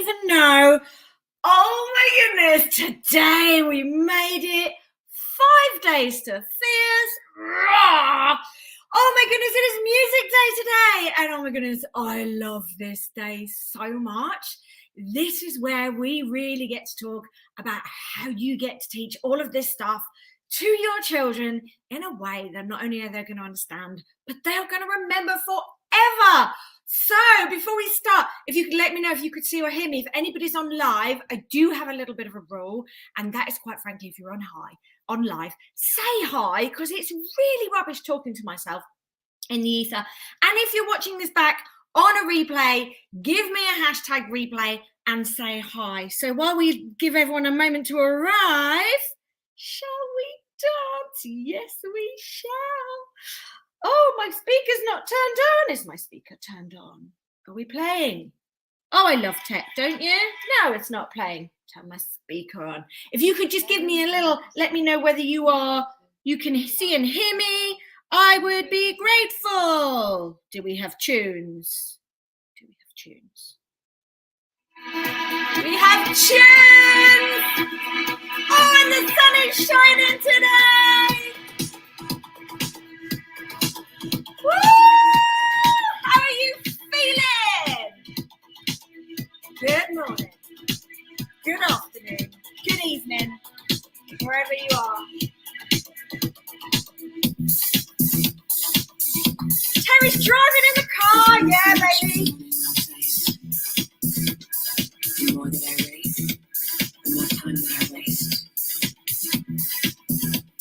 even know. Oh my goodness, today we made it 5 days to Thea's. Oh my goodness, it is music day today. And oh my goodness, I love this day so much. This is where we really get to talk about how you get to teach all of this stuff to your children in a way that not only are they going to understand, but they're going to remember forever. So before we start, if you could let me know if you could see or hear me, if anybody's on live, I do have a little bit of a rule, and that is quite frankly, if you're on live, say hi, because it's really rubbish talking to myself in the ether. And if you're watching this back on a replay, give me a hashtag replay and say hi. So while we give everyone a moment to arrive, shall we dance? Yes, we shall. Oh, my speaker's not turned on. Is my speaker turned on? Are we playing? Oh, I love tech, don't you? No, it's not playing. Turn my speaker on. If you could just give me a little, let me know whether you can see and hear me, I would be grateful. Do we have tunes? Do we have tunes? We have tunes! Oh, and the sun is shining today! Woo! How are you feeling? Good morning, good afternoon, good evening, wherever you are. Terry's driving in the car, yeah, baby. The more that I race, the more time that I waste.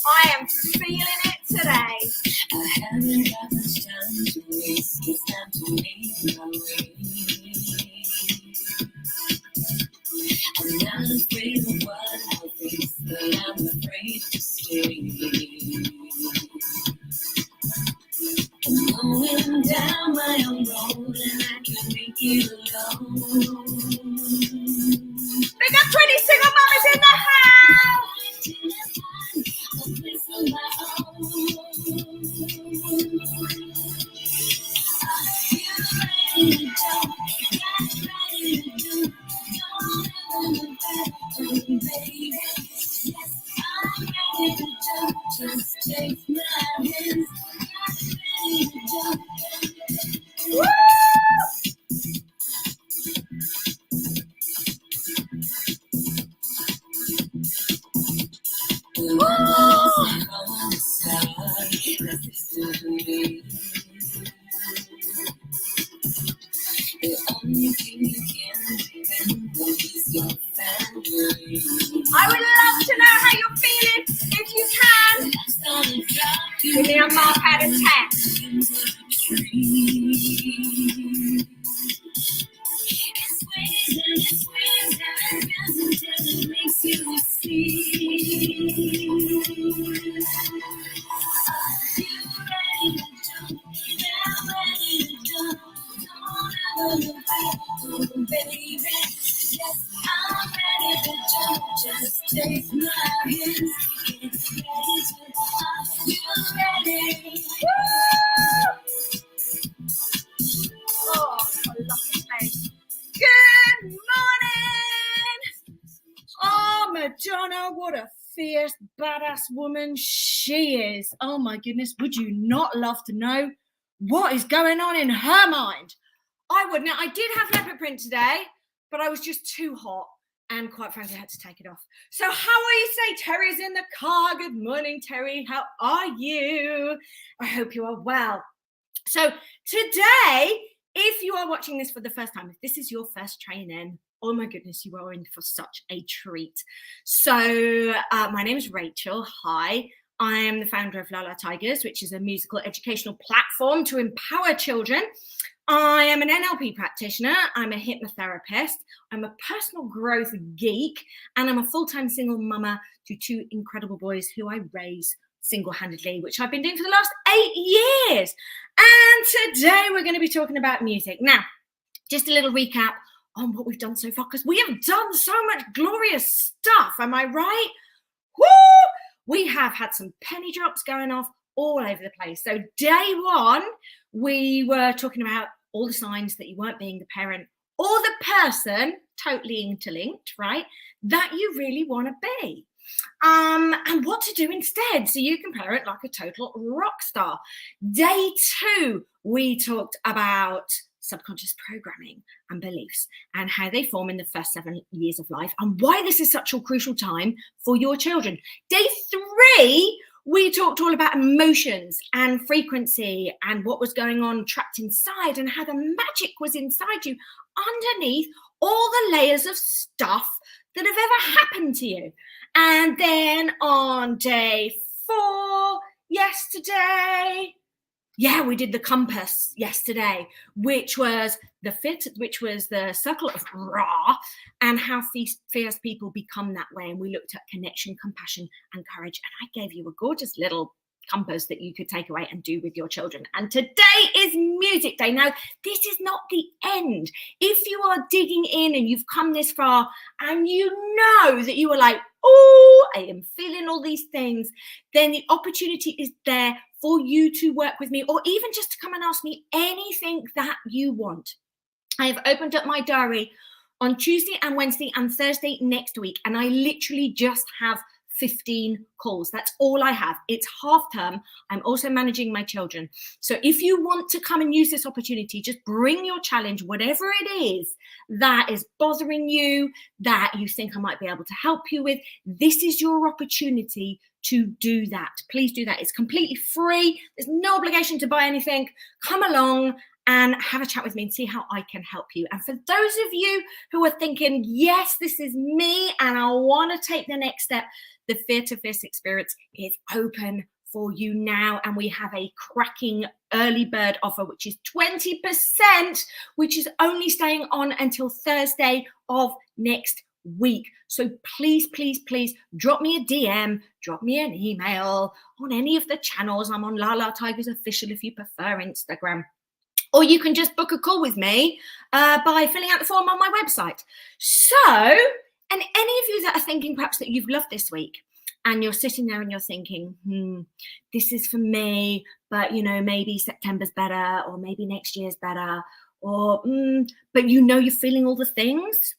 I am feeling it today. I haven't got much time to waste. It's time to make my way. I'm not afraid of what I'll face, but I'm afraid to stay. I'm going down my own road and I can make it alone. Big up 20 single mamas in the house. Just take my hands. Woo! I would love to know how you're feeling. If you can, give me a mark out of 10. Just take my hands. It's ready to are you ready? Oh, I love this place. Good morning. Oh, Madonna, what a fierce, badass woman she is. Oh my goodness, would you not love to know what is going on in her mind? I would. Now, I did have leopard print today, but I was just too hot. And quite frankly, I had to take it off. So how are you today? Terry's in the car. Good morning, Terry. How are you? I hope you are well. So today, if you are watching this for the first time, if this is your first training, oh my goodness, you are in for such a treat. So my name is Rachel. Hi. I am the founder of La La Tigers, which is a musical educational platform to empower children. I am an NLP practitioner, I'm a hypnotherapist, I'm a personal growth geek, and I'm a full-time single mama to 2 incredible boys who I raise single-handedly, which I've been doing for the last 8 years. And today we're going to be talking about music. Now, just a little recap on what we've done so far, because we have done so much glorious stuff, am I right? Woo! We have had some penny drops going off all over the place. So day one, we were talking about all the signs that you weren't being the parent or the person totally interlinked, right? That you really want to be. And what to do instead so you can parent like a total rock star. Day 2, we talked about subconscious programming and beliefs and how they form in the first 7 years of life and why this is such a crucial time for your children. Day 3, we talked all about emotions and frequency and what was going on trapped inside and how the magic was inside you underneath all the layers of stuff that have ever happened to you. And then on day 4, yesterday, we did the compass yesterday, which was the circle of Ra, and how fierce people become that way. And we looked at connection, compassion, and courage. And I gave you a gorgeous little compass that you could take away and do with your children. And today is music day. Now, this is not the end. If you are digging in and you've come this far and you know that you are like, oh, I am feeling all these things, then the opportunity is there for you to work with me, or even just to come and ask me anything that you want. I have opened up my diary on Tuesday and Wednesday and Thursday next week, and I literally just have 15 calls. That's all I have. It's half term. I'm also managing my children. So if you want to come and use this opportunity, just bring your challenge, whatever it is that is bothering you, that you think I might be able to help you with. This is your opportunity to do that. Please do that. It's completely free. There's no obligation to buy anything. Come along and have a chat with me and see how I can help you. And for those of you who are thinking, yes, this is me and I want to take the next step, the Fear to Fierce experience is open for you now. And we have a cracking early bird offer, which is 20%, which is only staying on until Thursday of next week. So please, please, please drop me a DM, drop me an email on any of the channels. I'm on Lala Tigers Official if you prefer Instagram. Or you can just book a call with me by filling out the form on my website. So, and any of you that are thinking perhaps that you've loved this week and you're sitting there and you're thinking, this is for me, but maybe September's better, or maybe next year's better, or but you're feeling all the things.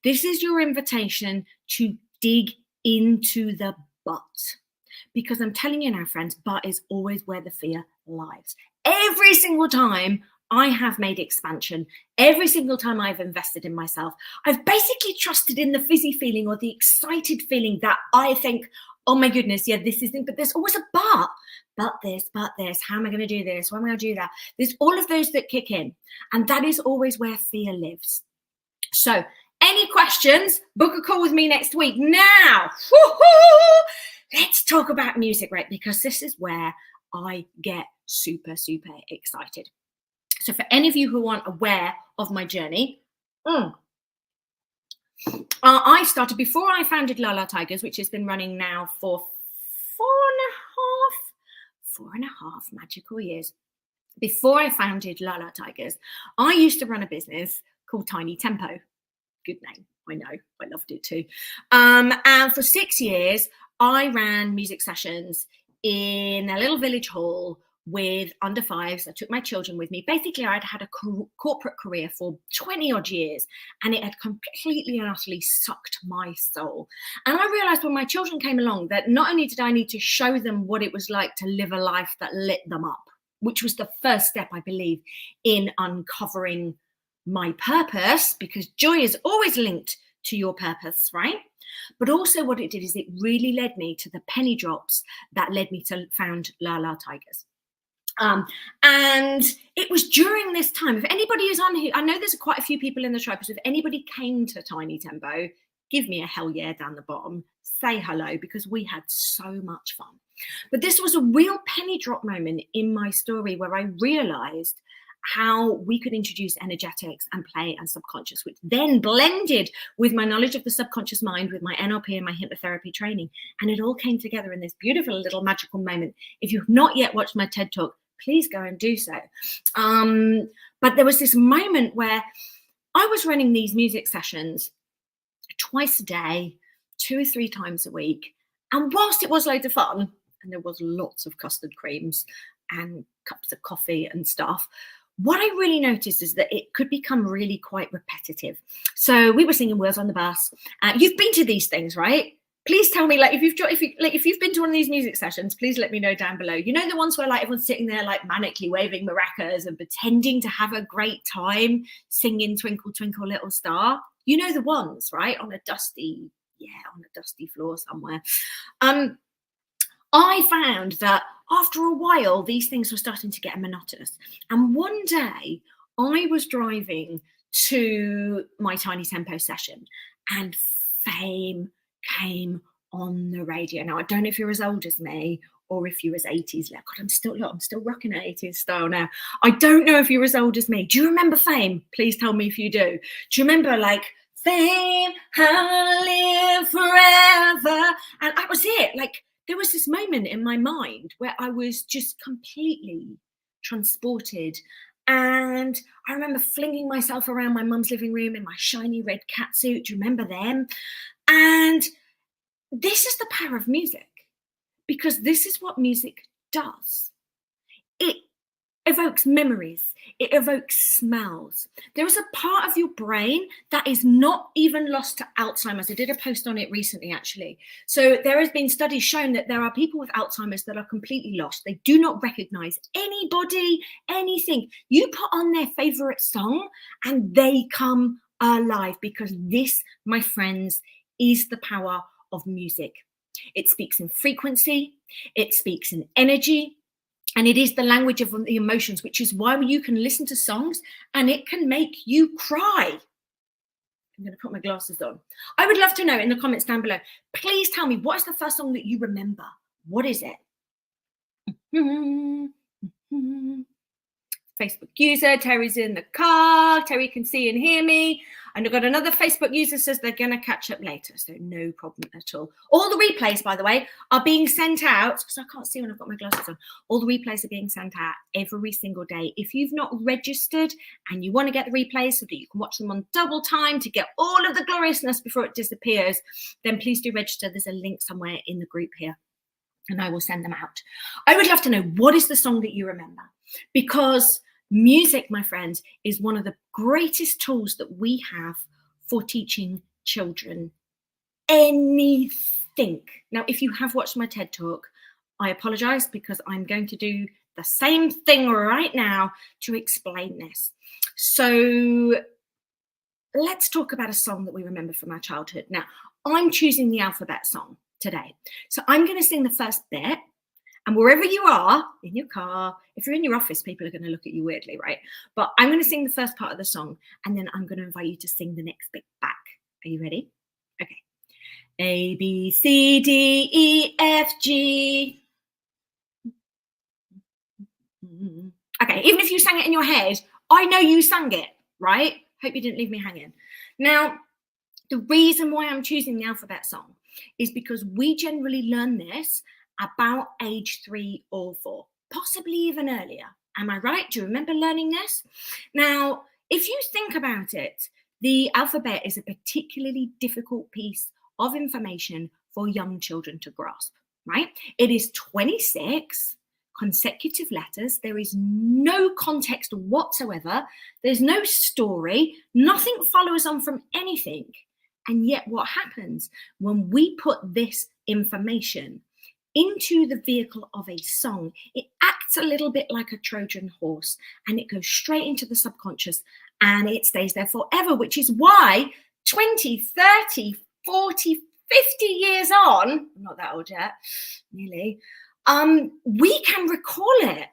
This is your invitation to dig into the but. Because I'm telling you now, friends, but is always where the fear lies. Every single time I have made expansion, every single time I've invested in myself, I've basically trusted in the fizzy feeling or the excited feeling that I think, oh my goodness, yeah, this isn't, but there's always a but. But this, how am I going to do this? Why am I going to do that? There's all of those that kick in. And that is always where fear lives. So any questions? Book a call with me next week. Now, let's talk about music, right? Because this is where I get super, super excited. So for any of you who aren't aware of my journey, I started before I founded Lala Tigers, which has been running now for 4.5 magical years. Before I founded Lala Tigers, I used to run a business called Tiny Tempo. Good name, I know, I loved it too. And for 6 years, I ran music sessions in a little village hall with under fives. I took my children with me. Basically, I'd had a corporate career for 20 odd years, and it had completely and utterly sucked my soul. And I realized when my children came along that not only did I need to show them what it was like to live a life that lit them up, which was the first step, I believe, in uncovering my purpose, because joy is always linked to your purpose, right? But also what it did is it really led me to the penny drops that led me to found Lala Tigers. And it was during this time, if anybody is on here, I know there's quite a few people in the tribe, so if anybody came to Tiny Tempo, give me a hell yeah down the bottom, say hello, because we had so much fun. But this was a real penny drop moment in my story where I realized how we could introduce energetics and play and subconscious, which then blended with my knowledge of the subconscious mind, with my NLP and my hypnotherapy training. And it all came together in this beautiful little magical moment. If you've not yet watched my TED Talk, please go and do so. But there was this moment where I was running these music sessions twice a day, 2 or 3 times a week. And whilst it was loads of fun, and there was lots of custard creams and cups of coffee and stuff, what I really noticed is that it could become really quite repetitive. So we were singing Wheels on the Bus. You've been to these things, right? Please tell me, like, if you've been to one of these music sessions, please let me know down below. You know, the ones where like everyone's sitting there like manically waving maracas and pretending to have a great time singing Twinkle Twinkle Little Star. You know the ones, right? On a dusty floor somewhere. I found that after a while, these things were starting to get monotonous. And one day I was driving to my Tiny Tempo session and Fame came on the radio. Now, I don't know if you're as old as me or if you're as 80s. God, I'm still rocking an 80s style now. I don't know if you're as old as me. Do you remember Fame? Please tell me if you do. Do you remember like Fame, I'll live forever? And that was it. Like, there was this moment in my mind where I was just completely transported. And I remember flinging myself around my mum's living room in my shiny red catsuit. Do you remember them? And this is the power of music, because this is what music does. It evokes memories. It evokes smells. There is a part of your brain that is not even lost to Alzheimer's. I did a post on it recently, actually. So there has been studies showing that there are people with Alzheimer's that are completely lost. They do not recognize anybody, anything. You put on their favorite song and they come alive, because this, my friends, is the power of music. It speaks in frequency. It speaks in energy. And it is the language of the emotions, which is why you can listen to songs and it can make you cry. I'm going to put my glasses on. I would love to know in the comments down below. Please tell me, what is the first song that you remember? What is it? Facebook user, Terry's in the car. Terry can see and hear me. And I've got another Facebook user says they're going to catch up later. So no problem at all. All the replays, by the way, are being sent out, because I can't see when I've got my glasses on. All the replays are being sent out every single day. If you've not registered and you want to get the replays so that you can watch them on double time to get all of the gloriousness before it disappears, then please do register. There's a link somewhere in the group here, and I will send them out. I would love to know, what is the song that you remember? Because music, my friends, is one of the greatest tools that we have for teaching children anything. Now, if you have watched my TED Talk, I apologize, because I'm going to do the same thing right now to explain this. So let's talk about a song that we remember from our childhood. Now, I'm choosing the alphabet song today. So I'm going to sing the first bit. And wherever you are, in your car, if you're in your office, people are going to look at you weirdly, right? But I'm going to sing the first part of the song, and then I'm going to invite you to sing the next bit back. Are you ready? Okay. A, B, C, D, E, F, G. Okay, even if you sang it in your head, I know you sang it, right? Hope you didn't leave me hanging. Now, the reason why I'm choosing the alphabet song is because we generally learn this about age 3 or 4, possibly even earlier. Am I right? Do you remember learning this? Now, if you think about it, the alphabet is a particularly difficult piece of information for young children to grasp, right? It is 26 consecutive letters. There is no context whatsoever. There's no story. Nothing follows on from anything. And yet what happens when we put this information into the vehicle of a song, it acts a little bit like a Trojan horse, and it goes straight into the subconscious and it stays there forever, which is why 20, 30, 40, 50 years on, I'm not that old yet, nearly, we can recall it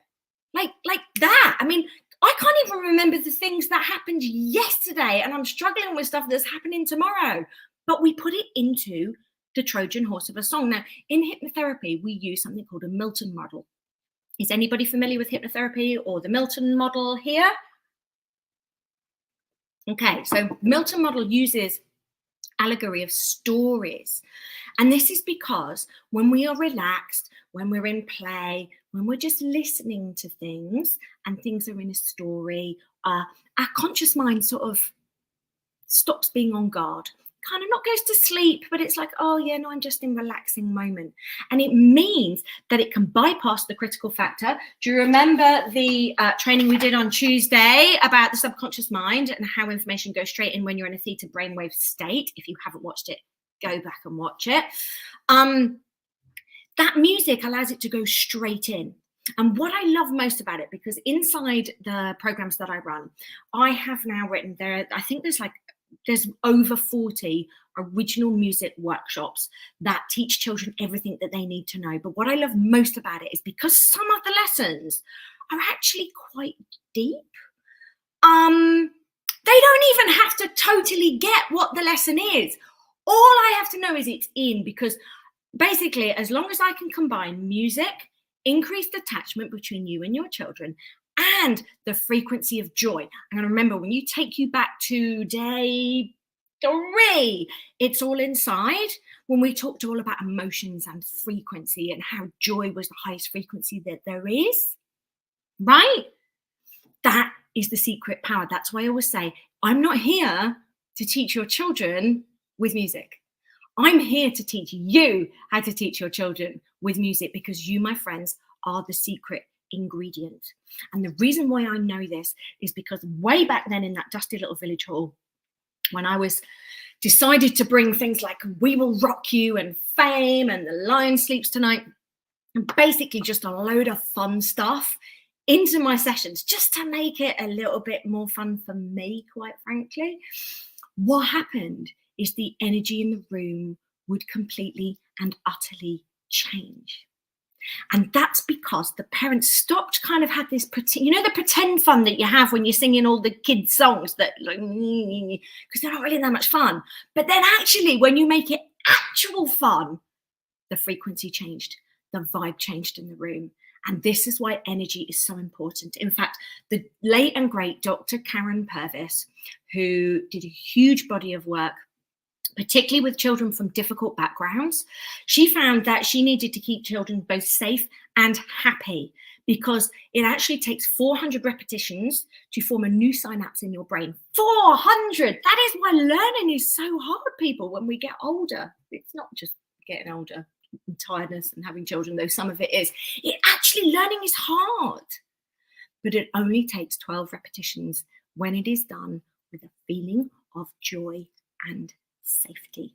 like that. I mean, I can't even remember the things that happened yesterday, and I'm struggling with stuff that's happening tomorrow, but we put it into the Trojan horse of a song. Now, in hypnotherapy, we use something called a Milton model. Is anybody familiar with hypnotherapy or the Milton model here? Okay, so Milton model uses allegory of stories. And this is because when we are relaxed, when we're in play, when we're just listening to things and things are in a story, our conscious mind sort of stops being on guard. kind of not goes to sleep, but it's like, oh yeah, no, I'm just in relaxing moment. And it means that it can bypass the critical factor. Do you remember the training we did on Tuesday about the subconscious mind and how information goes straight in when you're in a theta brainwave state? If you haven't watched it, go back and watch it. That music allows it to go straight in. And what I love most about it, because inside the programs that I run, I have now written there, I think there's over 40 original music workshops that teach children everything that they need to know. But what I love most about it is because some of the lessons are actually quite deep. They don't even have to totally get what the lesson is. All I have to know is it's in, because basically, as long as I can combine music, increased attachment between you and your children, and the frequency of joy. And remember, when you take you back to day 3, it's all inside. When we talked all about emotions and frequency and how joy was the highest frequency that there is, right? That is the secret power. That's why I always say, I'm not here to teach your children with music. I'm here to teach you how to teach your children with music, because you, my friends, are the secret ingredient. And the reason why I know this is because way back then in that dusty little village hall, when I was decided to bring things like We Will Rock You and Fame and The Lion Sleeps Tonight, and basically just a load of fun stuff into my sessions, just to make it a little bit more fun for me, quite frankly, what happened is the energy in the room would completely and utterly change. And that's because the parents stopped kind of had this, the pretend fun that you have when you're singing all the kids' songs that, like, because they're not really that much fun. But then actually, when you make it actual fun, the frequency changed, the vibe changed in the room. And this is why energy is so important. In fact, the late and great Dr. Karen Purvis, who did a huge body of work, particularly with children from difficult backgrounds, she found that she needed to keep children both safe and happy, because it actually takes 400 repetitions to form a new synapse in your brain. 400! That is why learning is so hard, people, when we get older. It's not just getting older and tiredness and having children, though some of it is. Learning is hard. But it only takes 12 repetitions when it is done with a feeling of joy and safety.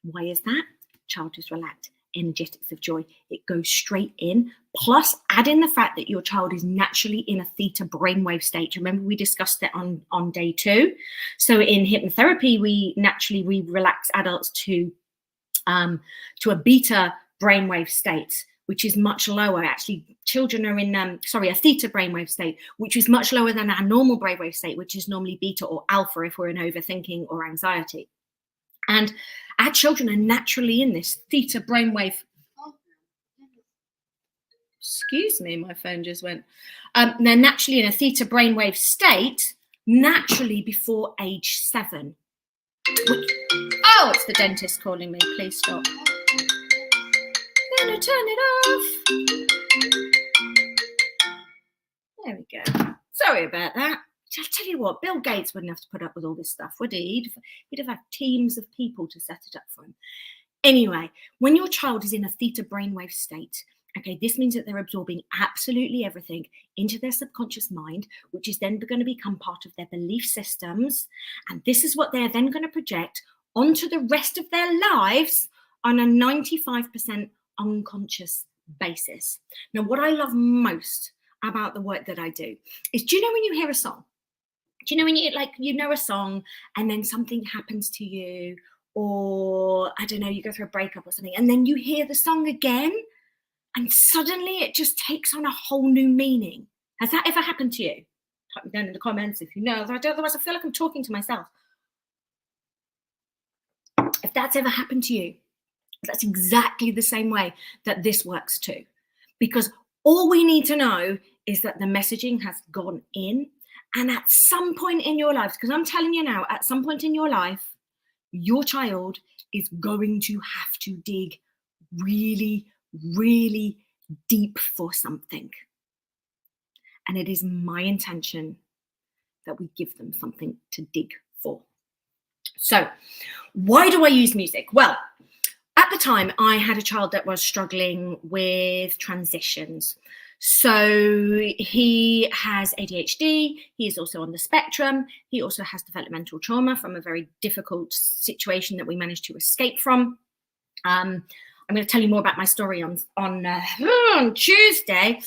Why is that? Child is relaxed, energetics of joy. It goes straight in. Plus, add in the fact that your child is naturally in a theta brainwave state. Remember, we discussed that on day 2. So in hypnotherapy, we relax adults to a beta brainwave state, which is much lower. Actually, children are in a theta brainwave state, which is much lower than our normal brainwave state, which is normally beta or alpha if we're in overthinking or anxiety. And our children are naturally in this theta brainwave. Excuse me, my phone just went. They're naturally in a theta brainwave state naturally before age 7. Oh, it's the dentist calling me. Please stop. Gonna turn it off. There we go. Sorry about that. I'll tell you what, Bill Gates wouldn't have to put up with all this stuff, would he? He'd have had teams of people to set it up for him. Anyway, when your child is in a theta brainwave state, okay, this means that they're absorbing absolutely everything into their subconscious mind, which is then going to become part of their belief systems. And this is what they're then going to project onto the rest of their lives on a 95% unconscious basis. Now, what I love most about the work that I do is, do you know when you hear a song? Do you know when you know a song and then something happens to you, or I don't know, you go through a breakup or something, and then you hear the song again and suddenly it just takes on a whole new meaning? Has that ever happened to you? Type me down in the comments if you know. Otherwise, I feel like I'm talking to myself. If that's ever happened to you, that's exactly the same way that this works too. Because all we need to know is that the messaging has gone in, and at some point in your life, because I'm telling you now, at some point in your life, your child is going to have to dig really, really deep for something. And it is my intention that we give them something to dig for. So why do I use music? Well, at the time, I had a child that was struggling with transitions. So he has ADHD. He is also on the spectrum. He also has developmental trauma from a very difficult situation that we managed to escape from. I'm going to tell you more about my story on Tuesday.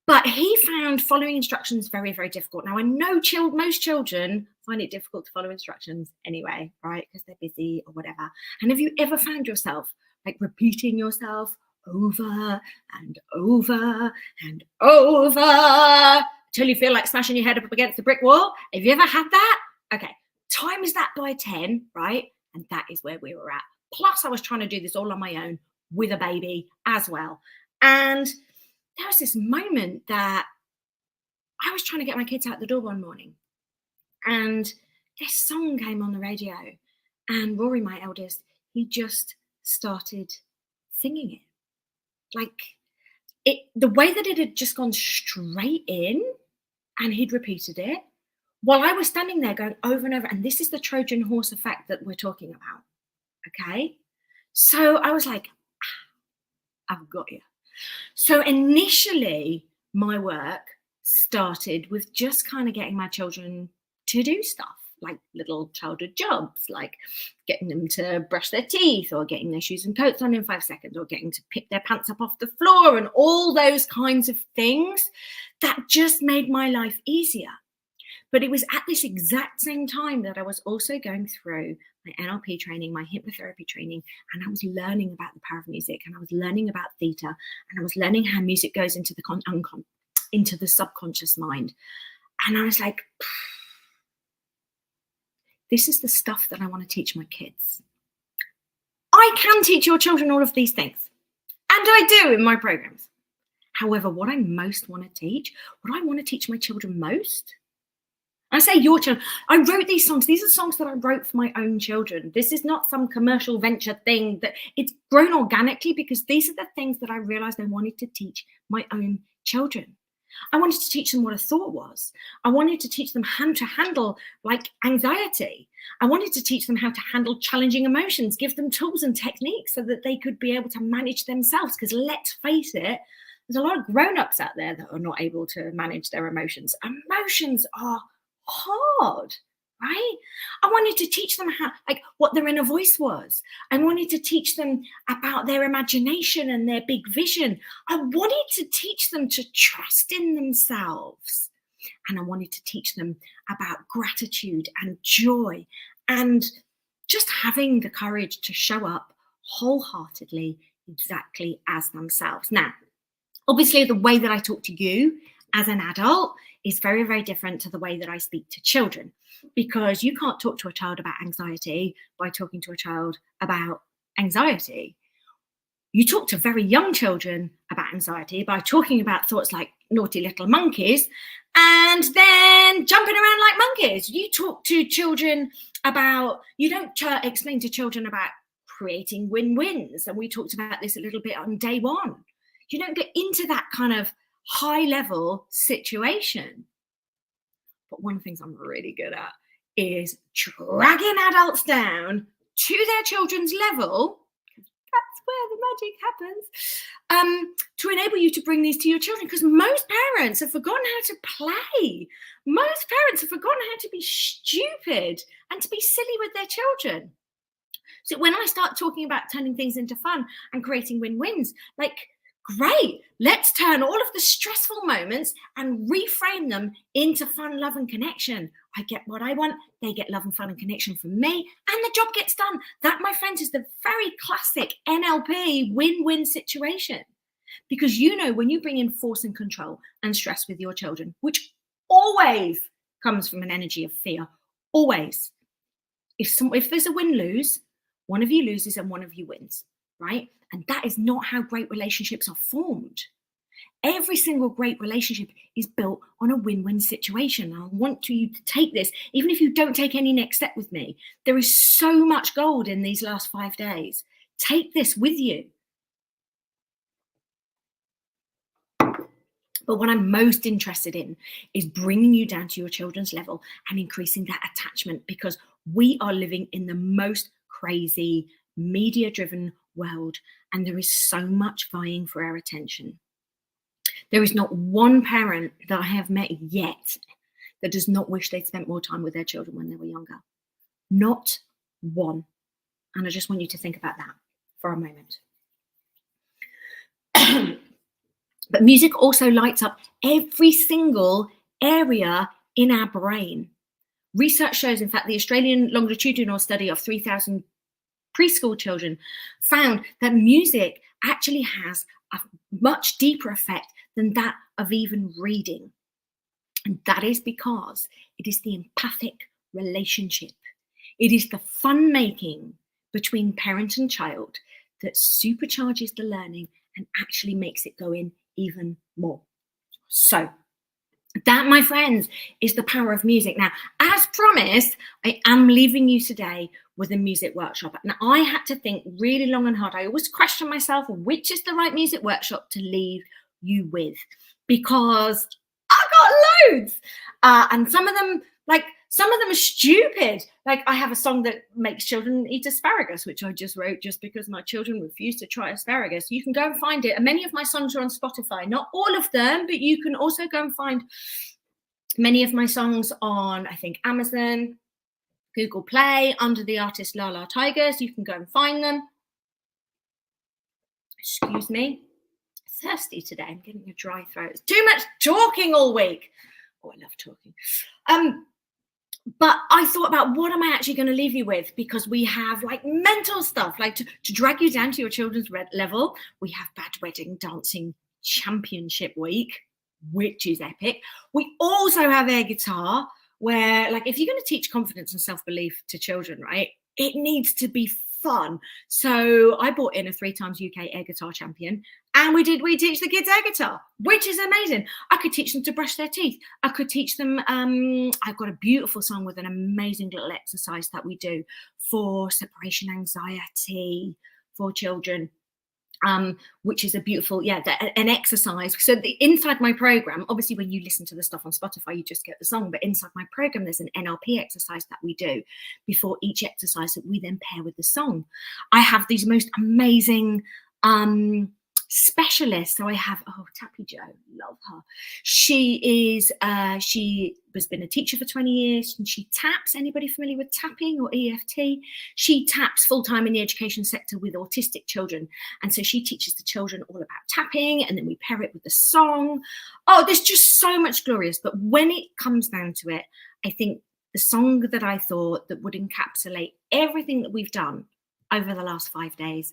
But he found following instructions very, very difficult. Now, I know most children find it difficult to follow instructions anyway, right? Because they're busy or whatever. And have you ever found yourself like repeating yourself over and over and over till you feel like smashing your head up against the brick wall? Have you ever had that? Okay, times that by 10, right? And that is where we were at. Plus, I was trying to do this all on my own with a baby as well. And there was this moment that I was trying to get my kids out the door one morning, and this song came on the radio, and Rory, my eldest, he just started singing it. Like the way that it had just gone straight in, and he'd repeated it while I was standing there going over and over. And this is the Trojan horse effect that we're talking about. Okay. So I was like, I've got you. So initially, my work started with just kind of getting my children to do stuff like little childhood jobs, like getting them to brush their teeth or getting their shoes and coats on in 5 seconds or getting to pick their pants up off the floor and all those kinds of things that just made my life easier. But it was at this exact same time that I was also going through my NLP training, my hypnotherapy training, and I was learning about the power of music, and I was learning about theta, and I was learning how music goes into the subconscious mind. And I was like, this is the stuff that I want to teach my kids. I can teach your children all of these things, and I do in my programs. However, what I most want to teach, what I want to teach my children most, I say your children. I wrote these songs. These are songs that I wrote for my own children. This is not some commercial venture thing. That it's grown organically because these are the things that I realized I wanted to teach my own children. I wanted to teach them what a thought was. I wanted to teach them how to handle like anxiety. I wanted to teach them how to handle challenging emotions, give them tools and techniques so that they could be able to manage themselves. Because let's face it, there's a lot of grown-ups out there that are not able to manage their emotions. Emotions are hard, right? I wanted to teach them how, like, what their inner voice was. I wanted to teach them about their imagination and their big vision. I wanted to teach them to trust in themselves. And I wanted to teach them about gratitude and joy and just having the courage to show up wholeheartedly exactly as themselves. Now, obviously, the way that I talk to you as an adult is very, very different to the way that I speak to children, because you can't talk to a child about anxiety by talking to a child about anxiety. You talk to very young children about anxiety by talking about thoughts like naughty little monkeys and then jumping around like monkeys. You talk to children about, you don't explain to children about creating win-wins. And we talked about this a little bit on day one. You don't get into that kind of high level situation. But one of the things I'm really good at is dragging adults down to their children's level. That's where the magic happens, to enable you to bring these to your children, because most parents have forgotten how to play. Most parents have forgotten how to be stupid and to be silly with their children. So when I start talking about turning things into fun and creating win-wins, like, great, let's turn all of the stressful moments and reframe them into fun, love, and connection. I get what I want, they get love and fun and connection from me, and the job gets done. That, my friends, is the very classic NLP win-win situation. Because you know, when you bring in force and control and stress with your children, which always comes from an energy of fear, always. If there's a win-lose, one of you loses and one of you wins, right? And that is not how great relationships are formed. Every single great relationship is built on a win-win situation. I want you to take this, even if you don't take any next step with me. There is so much gold in these last 5 days. Take this with you. But But what I'm most interested in is bringing you down to your children's level and increasing that attachment, because we are living in the most crazy media-driven world, and there is so much vying for our attention. There is not one parent that I have met yet that does not wish they'd spent more time with their children when they were younger. Not one. And I just want you to think about that for a moment. But music also lights up every single area in our brain. Research shows, in fact, the Australian longitudinal study of 3,000 preschool children found that music actually has a much deeper effect than that of even reading. And that is because it is the empathic relationship. It is the fun making between parent and child that supercharges the learning and actually makes it go in even more. So that, my friends, is the power of music. Now, as promised, I am leaving you today with a music workshop. Now, I had to think really long and hard. I always question myself, which is the right music workshop to leave you with? Because I got loads. And some of them are stupid. Like, I have a song that makes children eat asparagus, which I just wrote just because my children refused to try asparagus. You can go and find it. And many of my songs are on Spotify. Not all of them, but you can also go and find many of my songs on, I think, Amazon, Google Play, under the artist Lala Tigers. You can go and find them. Excuse me. Thirsty today. I'm getting a dry throat. It's too much talking all week. Oh, I love talking. But I thought about, what am I actually going to leave you with? Because we have like mental stuff, like to drag you down to your children's level. We have Bad Wedding Dancing Championship Week, which is epic. We also have air guitar, where, like, if you're going to teach confidence and self-belief to children, right, it needs to be fun. So I brought in a 3 times UK air guitar champion, and we teach the kids air guitar, which is amazing. I could teach them to brush their teeth. I could teach them, I've got a beautiful song with an amazing little exercise that we do for separation anxiety for children, which is a beautiful, an exercise. So inside my program, obviously when you listen to the stuff on Spotify, you just get the song, but inside my program, there's an NLP exercise that we do before each exercise that we then pair with the song. I have these most amazing specialists. So I have, Tappy Jo, love her. She has been a teacher for 20 years, and she taps. Anybody familiar with tapping or EFT? She taps full-time in the education sector with autistic children. And so she teaches the children all about tapping, and then we pair it with the song. Oh, there's just so much glorious. But when it comes down to it, I think the song that I thought that would encapsulate everything that we've done over the last 5 days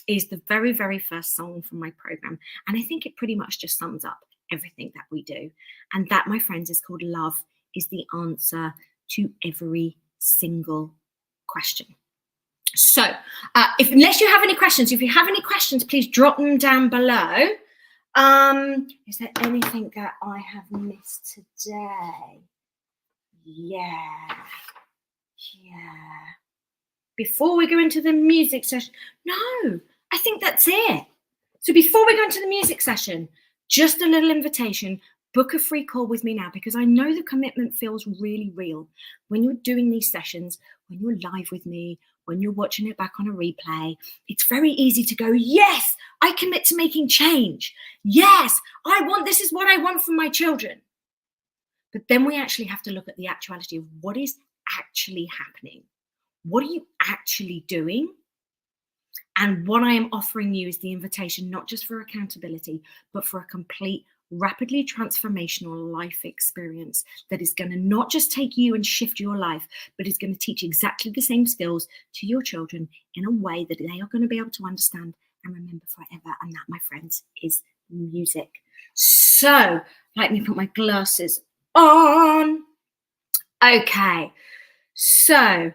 is the very, very first song from my program. And I think it pretty much just sums up everything that we do. And that, my friends, is called Love is the Answer to Every Single Question. So unless you have any questions, if you have any questions, please drop them down below. Is there anything that I have missed today? Yeah. Before we go into the music session, no, I think that's it. So before we go into the music session, just a little invitation, book a free call with me now, because I know the commitment feels really real when you're doing these sessions, when you're live with me, when you're watching it back on a replay. It's very easy to go, yes, I commit to making change. Yes, this is what I want from my children. But then we actually have to look at the actuality of what is actually happening. What are you actually doing? And what I am offering you is the invitation, not just for accountability, but for a complete, rapidly transformational life experience that is going to not just take you and shift your life, but is going to teach exactly the same skills to your children in a way that they are going to be able to understand and remember forever. And that, my friends, is music. So let me put my glasses on. Okay, so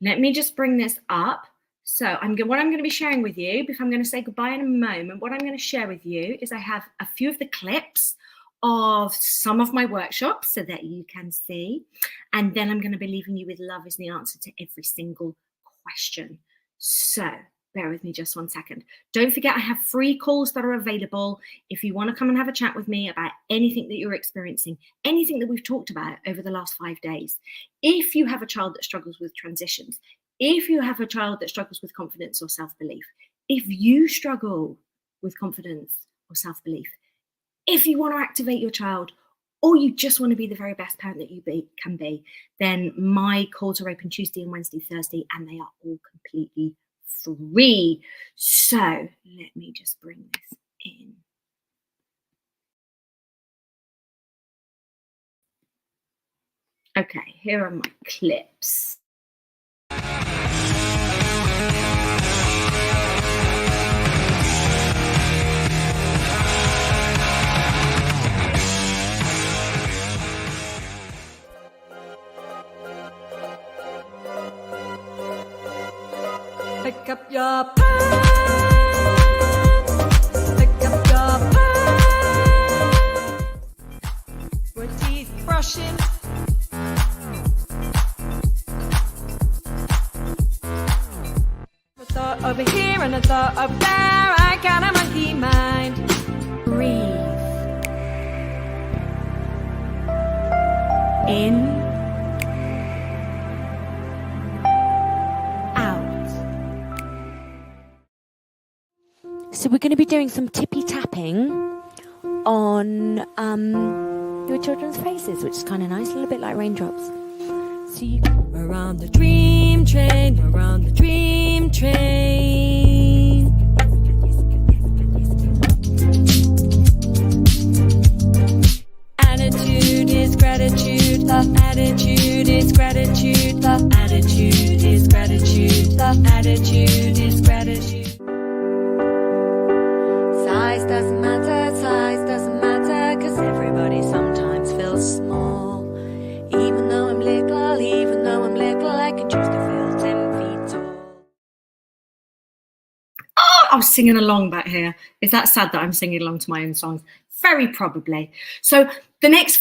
let me just bring this up. So what I'm going to be sharing with you, before I'm going to say goodbye in a moment, what I'm going to share with you is I have a few of the clips of some of my workshops so that you can see. And then I'm going to be leaving you with Love is the Answer to Every Single Question. So bear with me just 1 second. Don't forget, I have free calls that are available if you want to come and have a chat with me about anything that you're experiencing, anything that we've talked about over the last 5 days. If you have a child that struggles with transitions, if you have a child that struggles with confidence or self-belief, if you struggle with confidence or self-belief, if you want to activate your child, or you just want to be the very best parent that you can be, then my calls are open Tuesday and Wednesday, Thursday, and they are all completely free. So let me just bring this in. Okay, here are my clips. Pick up your pen. Pick up your pen. We're teeth brushing. A thought over here and a thought over there. I got a monkey mind. Breathe. In. So we're going to be doing some tippy tapping on your children's faces, which is kind of nice, a little bit like raindrops. So you We're on the dream train. We're on the dream train. Attitude is gratitude. Love. Attitude is gratitude. Love. Attitude is gratitude. Love. Attitude is gratitude. Size doesn't matter, cause everybody sometimes feels small. Even though I'm little, I can choose to feel 10 feet tall. Oh, I was singing along back here. Is that sad that I'm singing along to my own songs? Very probably. So the next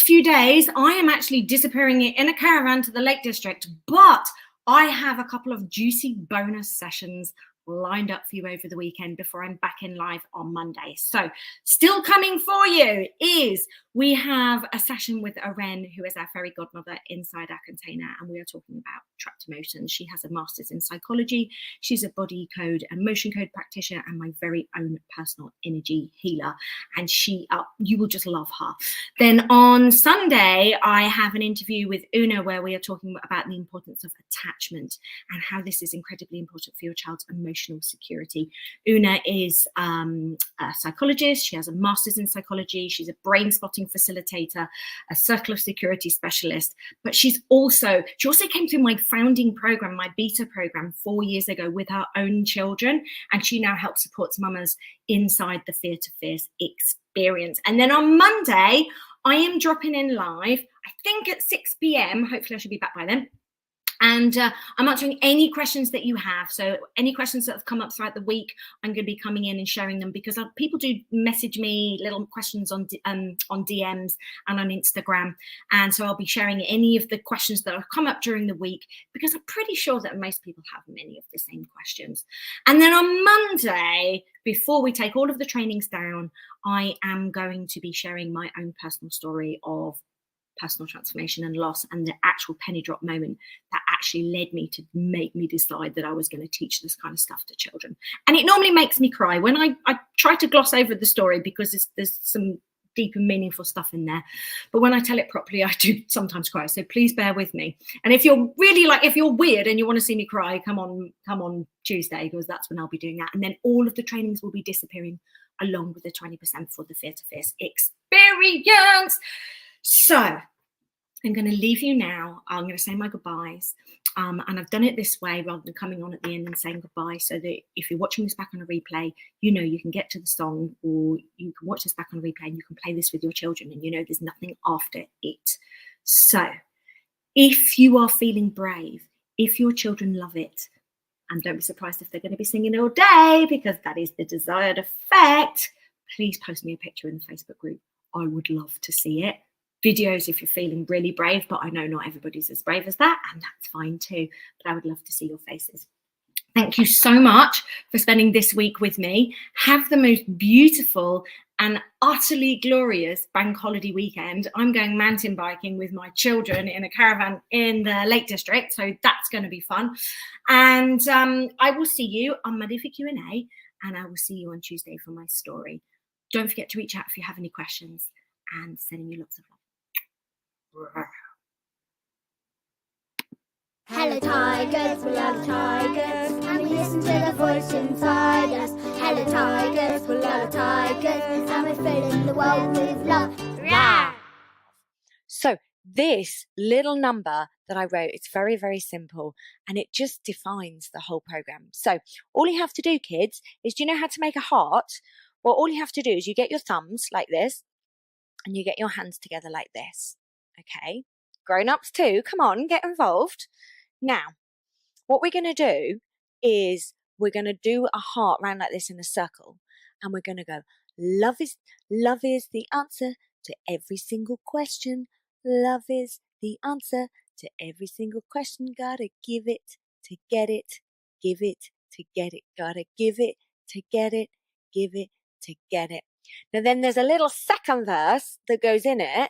few days, I am actually disappearing in a caravan to the Lake District, but I have a couple of juicy bonus sessions lined up for you over the weekend before I'm back in live on Monday. So still coming for you is we have a session with Aren, who is our fairy godmother inside our container, and we are talking about trapped emotions. She has a master's in psychology. She's a body code and motion code practitioner and my very own personal energy healer, and you will just love her. Then on Sunday, I have an interview with Una where we are talking about the importance of attachment and how this is incredibly important for your child's emotional security. Una is a psychologist. She has a master's in psychology. She's a brain spotting facilitator, a circle of security specialist, but she also came through my founding program, my beta program 4 years ago with her own children, and she now helps support mamas inside the Fear to Fierce experience. And then on Monday, I am dropping in live, I think at 6 p.m. Hopefully I should be back by then. And I'm answering any questions that you have. So any questions that have come up throughout the week, I'm going to be coming in and sharing them, because people do message me little questions on DMs and on Instagram. And so I'll be sharing any of the questions that have come up during the week, because I'm pretty sure that most people have many of the same questions. And then on Monday, before we take all of the trainings down, I am going to be sharing my own personal story of personal transformation and loss, and the actual penny drop moment that actually led me to make me decide that I was going to teach this kind of stuff to children. And it normally makes me cry when I try to gloss over the story, because there's some deep and meaningful stuff in there, but when I tell it properly, I do sometimes cry, so please bear with me. And if you're really if you're weird and you want to see me cry, come on Tuesday, because that's when I'll be doing that. And then all of the trainings will be disappearing along with the 20% for the Fear to Fierce experience. So I'm going to leave you now. I'm going to say my goodbyes. And I've done it this way rather than coming on at the end and saying goodbye, so that if you're watching this back on a replay, you can get to the song, or you can watch this back on a replay and you can play this with your children, and there's nothing after it. So if you are feeling brave, if your children love it, and don't be surprised if they're going to be singing all day, because that is the desired effect, please post me a picture in the Facebook group. I would love to see it. Videos if you're feeling really brave, but I know not everybody's as brave as that, and that's fine too. But I would love to see your faces. Thank you so much for spending this week with me. Have the most beautiful and utterly glorious bank holiday weekend. I'm going mountain biking with my children in a caravan in the Lake District, so that's going to be fun. And I will see you on Monday for Q&A, and I will see you on Tuesday for my story. Don't forget to reach out if you have any questions, and sending you lots of love. Hello tigers, we love tigers, and we listen to the voice inside us. Hello tigers, we love tigers, and we're filling the world with love. Rah! So this little number that I wrote, it's very, very simple, and it just defines the whole program. So all you have to do, kids, is, do you know how to make a heart? Well, all you have to do is you get your thumbs like this, and you get your hands together like this. Okay? Grown-ups too, come on, get involved. Now, what we're going to do is we're going to do a heart round like this in a circle, and we're going to go, love is the answer to every single question. Love is the answer to every single question. Gotta give it to get it. Give it to get it. Gotta give it to get it. Give it to get it. Now then there's a little second verse that goes in it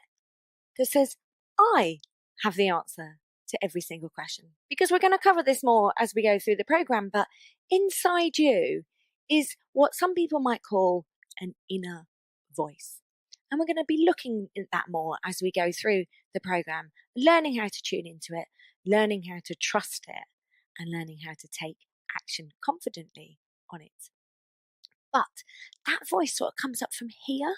that says, I have the answer to every single question. Because we're going to cover this more as we go through the program, but inside you is what some people might call an inner voice. And we're going to be looking at that more as we go through the program, learning how to tune into it, learning how to trust it, and learning how to take action confidently on it. But that voice sort of comes up from here.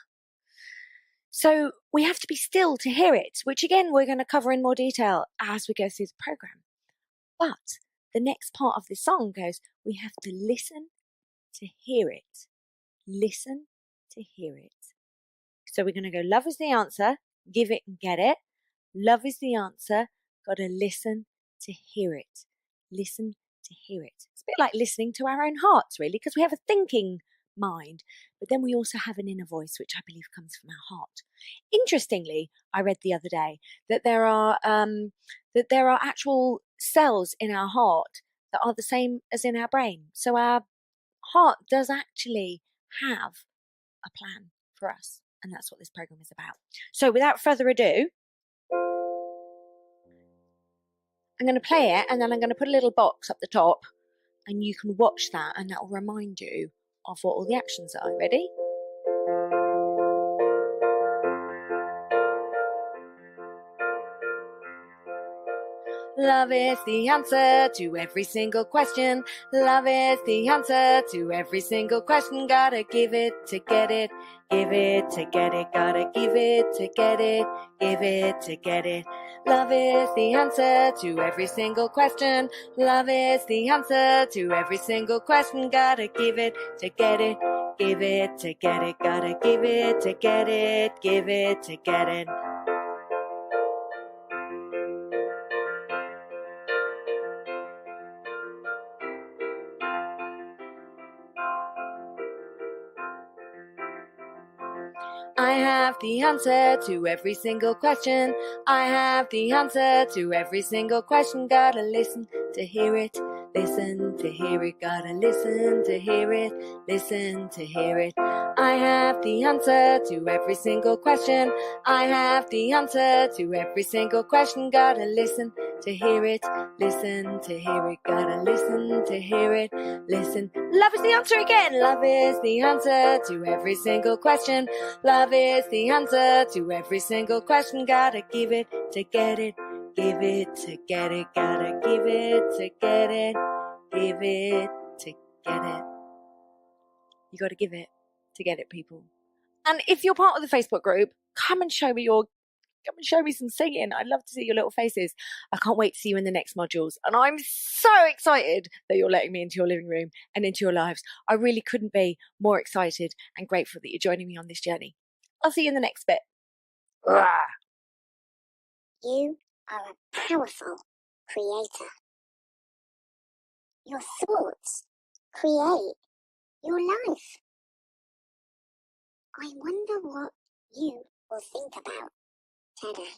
So we have to be still to hear it, which again, we're going to cover in more detail as we go through the program. But the next part of the song goes, we have to listen to hear it. Listen to hear it. So we're going to go, love is the answer, give it and get it. Love is the answer, got to listen to hear it. Listen to hear it. It's a bit like listening to our own hearts, really, because we have a thinking mind, but then we also have an inner voice, which I believe comes from our heart. Interestingly, I read the other day that there are actual cells in our heart that are the same as in our brain. So our heart does actually have a plan for us. And that's what this program is about. So without further ado, I'm going to play it, and then I'm going to put a little box up the top, and you can watch that, and that will remind you of what all the actions are. Ready? Love is the answer to every single question. Love is the answer to every single question. Gotta give it to get it. Give it to get it. Gotta give it to get it. Give it to get it. Love is the answer to every single question. Love is the answer to every single question. Gotta give it to get it. Give it to get it. Gotta give it to get it. Give it to get it. I have the answer to every single question. I have the answer to every single question. Gotta listen to hear it. Listen to hear it. Gotta listen to hear it. Listen to hear it. I have the answer to every single question. I have the answer to every single question. Gotta listen to hear it. Listen to hear it. Gotta listen to hear it. Listen. Love is the answer again. Love is the answer to every single question. Love is the answer to every single question. Gotta give it to get it. Give it to get it. Gotta give it to get it. Give it to get it. You gotta give it to get it, people. And if you're part of the Facebook group, come and show me some singing. I'd love to see your little faces. I can't wait to see you in the next modules. And I'm so excited that you're letting me into your living room and into your lives. I really couldn't be more excited and grateful that you're joining me on this journey. I'll see you in the next bit. You are a powerful creator. Your thoughts create your life. I wonder what you will think about today.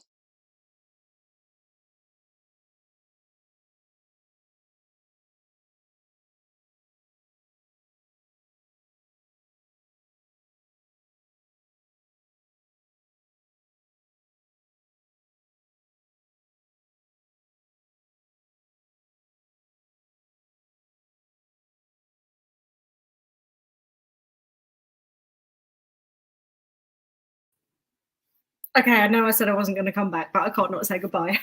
Okay, I know I said I wasn't going to come back, but I can't not say goodbye.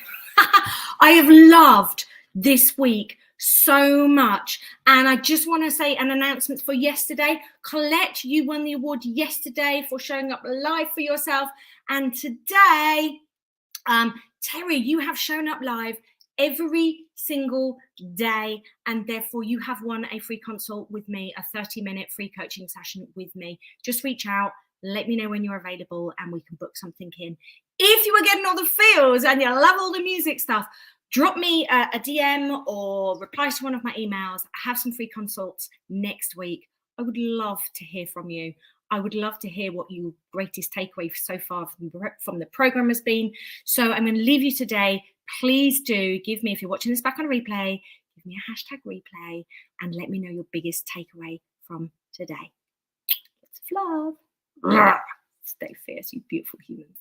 I have loved this week so much. And I just want to say an announcement for yesterday. Colette, you won the award yesterday for showing up live for yourself. And today, Terry, you have shown up live every single day, and therefore you have won a free consult with me, a 30-minute free coaching session with me. Just reach out, let me know when you're available, and we can book something in. If you are getting all the feels and you love all the music stuff, drop me a DM or reply to one of my emails. I have some free consults next week. I would love to hear from you. I would love to hear what your greatest takeaway so far from the program has been. So I'm going to leave you today. Please do give me, if you're watching this back on replay, give me a hashtag replay and let me know your biggest takeaway from today. Lots of love. Stay fierce, you beautiful humans.